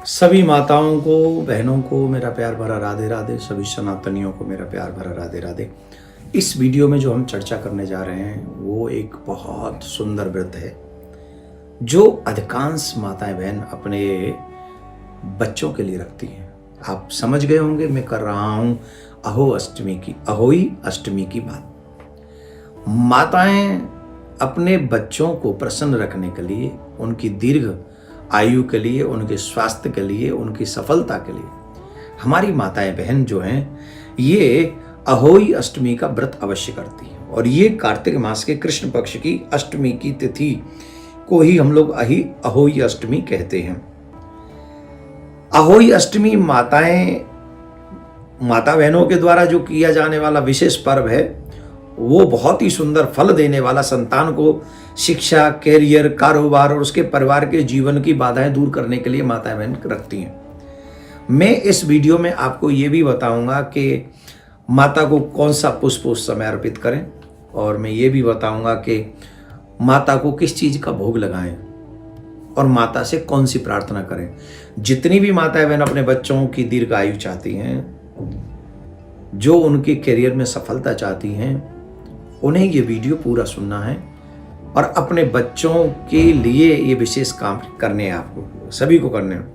सभी माताओं को, बहनों को मेरा प्यार भरा राधे राधे। सभी सनातनियों को मेरा प्यार भरा राधे राधे। इस वीडियो में जो हम चर्चा करने जा रहे हैं वो एक बहुत सुंदर व्रत है जो अधिकांश माताएं बहन अपने बच्चों के लिए रखती हैं। आप समझ गए होंगे मैं कर रहा हूं अहोई अष्टमी की बात। माताएं अपने बच्चों को प्रसन्न रखने के लिए, उनकी दीर्घ आयु के लिए, उनके स्वास्थ्य के लिए, उनकी सफलता के लिए हमारी माताएं बहन जो हैं ये अहोई अष्टमी का व्रत अवश्य करती हैं। और ये कार्तिक मास के कृष्ण पक्ष की अष्टमी की तिथि को ही हम लोग अहोई अष्टमी कहते हैं। अहोई अष्टमी माता बहनों के द्वारा जो किया जाने वाला विशेष पर्व है वो बहुत ही सुंदर फल देने वाला, संतान को शिक्षा, कैरियर, कारोबार और उसके परिवार के जीवन की बाधाएं दूर करने के लिए माताएं बहन रखती हैं। मैं इस वीडियो में आपको ये भी बताऊंगा कि माता को कौन सा पुष्प उस समय अर्पित करें, और मैं ये भी बताऊंगा कि माता को किस चीज़ का भोग लगाएं और माता से कौन सी प्रार्थना करें। जितनी भी माताएं बहन अपने बच्चों की दीर्घ आयु चाहती हैं, जो उनके करियर में सफलता चाहती हैं, उन्हें ये वीडियो पूरा सुनना है और अपने बच्चों के लिए ये विशेष काम करने हैं। आपको सभी को करने हैं।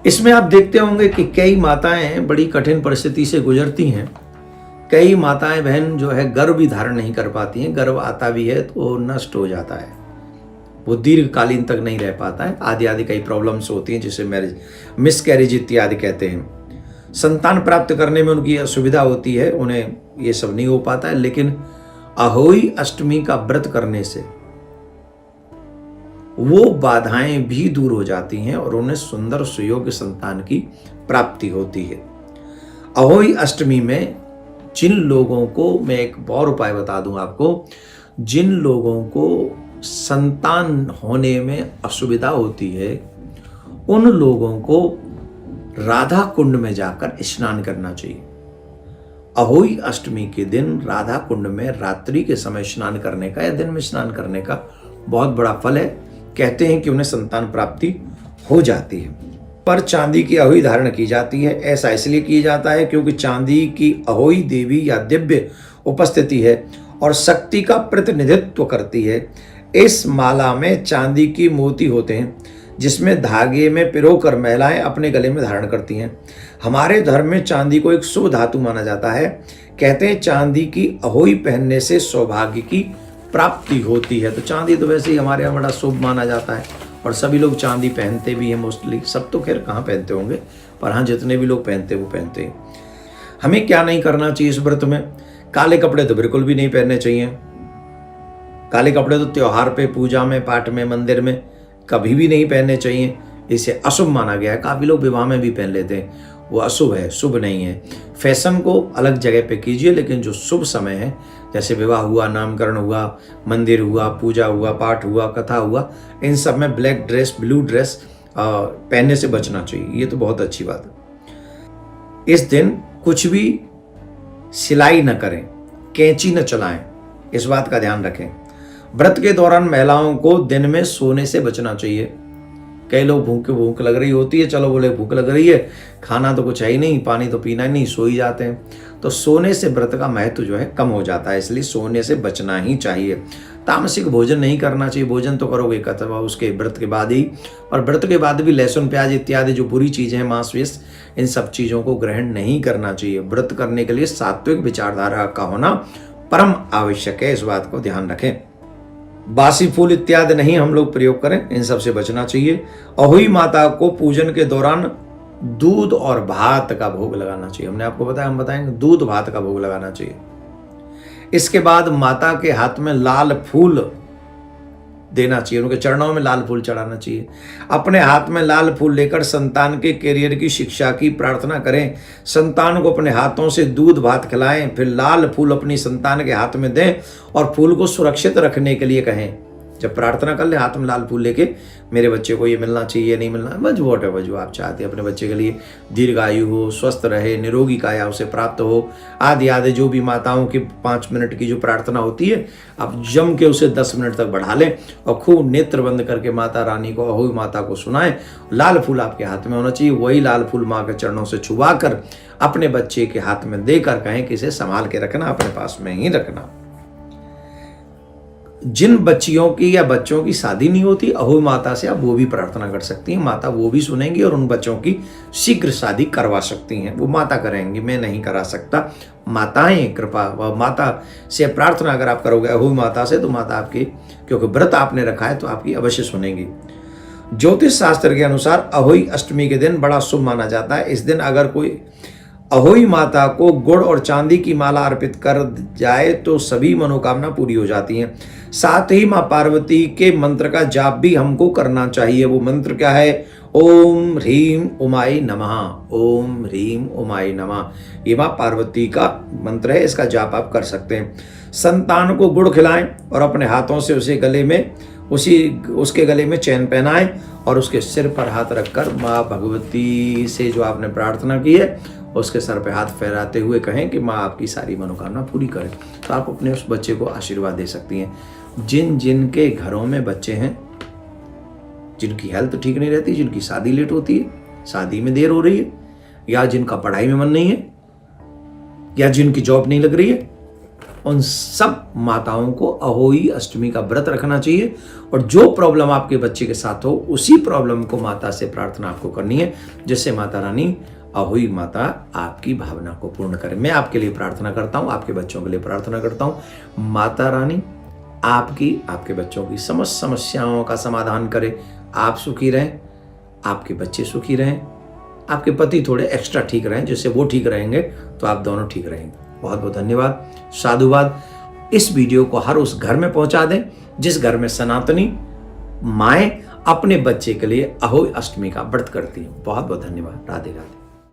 इसमें आप देखते होंगे कि कई माताएं बड़ी कठिन परिस्थिति से गुजरती हैं। कई माताएं बहन जो है गर्भ भी धारण नहीं कर पाती हैं। गर्भ आता भी है तो नष्ट हो जाता है, वो दीर्घकालीन तक नहीं रह पाता है। आदि कई प्रॉब्लम्स होती हैं जिसे मिसकैरेज इत्यादि कहते हैं। संतान प्राप्त करने में उनकी असुविधा होती है, उन्हें ये सब नहीं हो पाता है। लेकिन अहोई अष्टमी का व्रत करने से वो बाधाएं भी दूर हो जाती हैं और उन्हें सुंदर सुयोग्य संतान की प्राप्ति होती है। अहोई अष्टमी में जिन लोगों को, मैं एक और उपाय बता दूं आपको, जिन लोगों को संतान होने में असुविधा होती है उन लोगों को राधा कुंड में जाकर स्नान करना चाहिए। अहोई अष्टमी के दिन राधा कुंड में रात्रि के समय स्नान करने का या दिन में स्नान करने का बहुत बड़ा फल है। कहते हैं कि उन्हें संतान प्राप्ति हो जाती है। पर चांदी की अहोई धारण की जाती है। ऐसा इसलिए किया जाता है क्योंकि चांदी की अहोई देवी या दिव्य उपस्थिति है और शक्ति का प्रतिनिधित्व करती है। इस माला में चांदी की मोती होते हैं जिसमें धागे में पिरोकर महिलाएं अपने गले में धारण करती हैं। हमारे धर्म में चांदी को एक शुभ धातु माना जाता है। कहते हैं चांदी की अहोई पहनने से सौभाग्य की प्राप्ति होती है। तो चांदी तो वैसे ही हमारे यहाँ बड़ा शुभ माना जाता है और सभी लोग चांदी पहनते भी हैं। मोस्टली सब तो खैर कहाँ पहनते होंगे, पर हाँ जितने भी लोग पहनते हैं वो पहनते हैं। हमें क्या नहीं करना चाहिए इस व्रत में? काले कपड़े तो बिल्कुल भी नहीं पहनने चाहिए। काले कपड़े तो त्योहार पे, पूजा में, पाठ में, मंदिर में कभी भी नहीं पहनने चाहिए। इसे अशुभ माना गया है। काफ़ी लोग विवाह में भी पहन लेते हैं, वो अशुभ है, शुभ नहीं है। फैशन को अलग जगह पे कीजिए, लेकिन जो शुभ समय है जैसे विवाह हुआ, नामकरण हुआ, मंदिर हुआ, पूजा हुआ, पाठ हुआ, कथा हुआ, इन सब में ब्लैक ड्रेस, ब्लू ड्रेस पहनने से बचना चाहिए। ये तो बहुत अच्छी बात है। इस दिन कुछ भी सिलाई न करें, कैंची न चलाएं, इस बात का ध्यान रखें। व्रत के दौरान महिलाओं को दिन में सोने से बचना चाहिए। कई लोग भूख लग रही होती है, चलो बोले भूख लग रही है, खाना तो कुछ है ही नहीं, पानी तो पीना ही नहीं, सो ही जाते हैं। तो सोने से व्रत का महत्व जो है कम हो जाता है, इसलिए सोने से बचना ही चाहिए। तामसिक भोजन नहीं करना चाहिए। भोजन तो करोगे कथवा उसके व्रत के बाद ही, और व्रत के बाद भी लहसुन, प्याज इत्यादि जो बुरी चीज़ें हैं, मांस वेस, इन सब चीज़ों को ग्रहण नहीं करना चाहिए। व्रत करने के लिए सात्विक विचारधारा का होना परम आवश्यक है, इस बात को ध्यान रखें। बासी फूल इत्यादि नहीं हम लोग प्रयोग करें, इन सब से बचना चाहिए। अहोई माता को पूजन के दौरान दूध और भात का भोग लगाना चाहिए। हमने आपको बताया, हम बताएंगे, दूध भात का भोग लगाना चाहिए। इसके बाद माता के हाथ में लाल फूल देना चाहिए, उनके चरणों में लाल फूल चढ़ाना चाहिए। अपने हाथ में लाल फूल लेकर संतान के करियर की शिक्षा की प्रार्थना करें। संतान को अपने हाथों से दूध भात खिलाएं, फिर लाल फूल अपनी संतान के हाथ में दें और फूल को सुरक्षित रखने के लिए कहें। जब प्रार्थना कर ले हाथ में लाल फूल लेके, मेरे बच्चे को ये मिलना चाहिए, नहीं मिलना, बस वॉट एवर जो आप चाहते हैं अपने बच्चे के लिए, दीर्घायु हो, स्वस्थ रहे, निरोगी काया उसे प्राप्त हो, आदि आदि जो भी माताओं की 5 मिनट की जो प्रार्थना होती है, आप जम के उसे 10 मिनट तक बढ़ा लें और खूब नेत्र बंद करके माता रानी को, अहोई माता को सुनाएं। लाल फूल आपके हाथ में होना चाहिए, वही लाल फूल माँ के चरणों से छुआ कर अपने बच्चे के हाथ में देकर कहें कि इसे संभाल के रखना, अपने पास में ही रखना। जिन बच्चियों की या बच्चों की शादी नहीं होती, अहोई माता से आप वो भी प्रार्थना कर सकती हैं, माता वो भी सुनेंगी और उन बच्चों की शीघ्र शादी करवा सकती हैं। वो माता करेंगी, मैं नहीं करा सकता। माताएं कृपा, माता से प्रार्थना अगर आप करोगे अहोई माता से, तो माता आपकी, क्योंकि व्रत आपने रखा है, तो आपकी अवश्य सुनेंगी। ज्योतिष शास्त्र के अनुसार अहोई अष्टमी के दिन बड़ा शुभ माना जाता है। इस दिन अगर कोई अहोई माता को गुड़ और चांदी की माला अर्पित कर जाए तो सभी मनोकामना पूरी हो जाती हैं। साथ ही माँ पार्वती के मंत्र का जाप भी हमको करना चाहिए। वो मंत्र क्या है? ओम ह्रीम उमाई नमः, ओम ह्रीम उमाई नमः। ये माँ पार्वती का मंत्र है, इसका जाप आप कर सकते हैं। संतान को गुड़ खिलाएं और अपने हाथों से उसके गले में चैन पहनाएं और उसके सिर पर हाथ रखकर माँ भगवती से जो आपने प्रार्थना की है उसके सर पे हाथ फहराते हुए कहें कि माँ आपकी सारी मनोकामना पूरी करे। तो आप अपने उस बच्चे को आशीर्वाद दे सकती हैं। जिन जिन के घरों में बच्चे हैं, जिनकी हेल्थ ठीक नहीं रहती, जिनकी शादी लेट होती है, शादी में देर हो रही है, या जिनका पढ़ाई में मन नहीं है, या जिनकी जॉब नहीं लग रही है, उन सब माताओं को अहोई अष्टमी का व्रत रखना चाहिए। और जो प्रॉब्लम आपके बच्चे के साथ हो, उसी प्रॉब्लम को माता से प्रार्थना आपको करनी है, जिससे माता रानी अहोई माता आपकी भावना को पूर्ण करे। मैं आपके लिए प्रार्थना करता हूँ, आपके बच्चों के लिए प्रार्थना करता हूँ। माता रानी आपके बच्चों की समस्त समस्याओं का समाधान करे। आप सुखी रहें, आपके बच्चे सुखी रहें, आपके पति थोड़े एक्स्ट्रा ठीक रहें, जिससे वो ठीक रहेंगे तो आप दोनों ठीक रहेंगे। बहुत बहुत धन्यवाद, साधुवाद। इस वीडियो को हर उस घर में पहुंचा दें जिस घर में सनातनी माएँ अपने बच्चे के लिए अहोई अष्टमी का व्रत करती हैं। बहुत बहुत धन्यवाद। राधे राधे।